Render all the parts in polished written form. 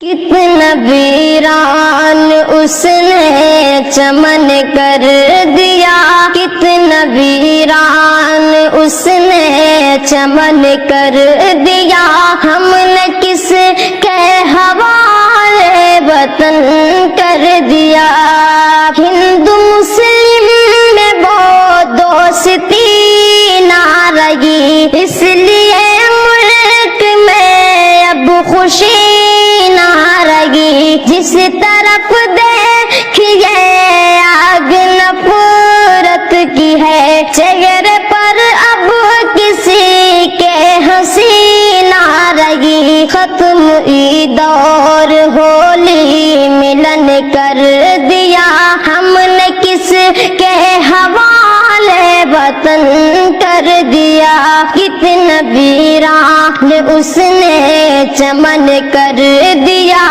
کتنا ویران اس نے چمن کر دیا، کتنا ویران اس نے چمن کر دیا، ہم نے کس کے حوالے وطن کر دیا۔ ہندو مسلم میں وہ دوستی نہ رہی، اس لیے ملک میں اب خوشی نہ رہی۔ جس طرف دیکھیے آگ نفرت کی ہے، چہرے پر اب کسی کے ہنسی نہ رہی۔ ختم عید اور ہولی ملن کر دیا، ہم نے کس کے حوالے وطن کر دیا۔ کتنا ویران اس نے چمن کر دیا،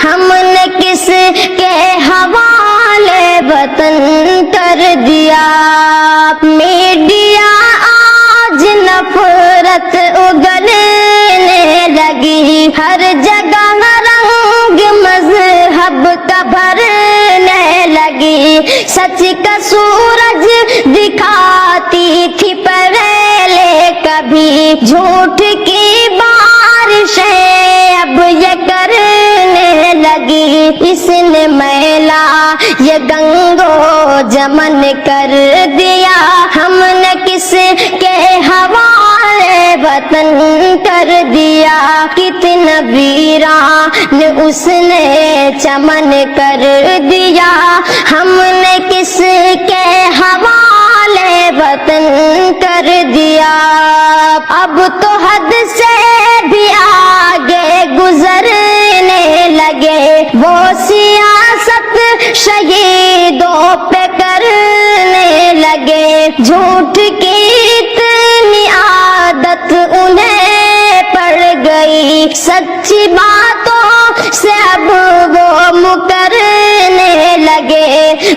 ہم نے کس کے حوالے وطن کر دیا۔ میڈیا آج نفرت اگلنے لگی، ہر جگہ رنگ مذہب کا بھرنے لگی۔ سچ کا سورج دکھاتی تھی پہلے کبھی، جھوٹ کی بارشیں اب یہ کرنے لگی۔ اس نے میلا یہ گنگو جمن کر دیا، ہم نے کس کے حوالے وطن کر دیا۔ کتنا ویران اس نے چمن کر دیا، ہم نے کس کے حوالے وطن کر دیا۔ اب تو حد سے بھی آگے گزرنے لگے، وہ سیاست شہیدوں پہ کرنے لگے۔ جھوٹ کی اتنی عادت انہیں پڑ گئی، سچی باتوں سے اب وہ مکرنے لگے۔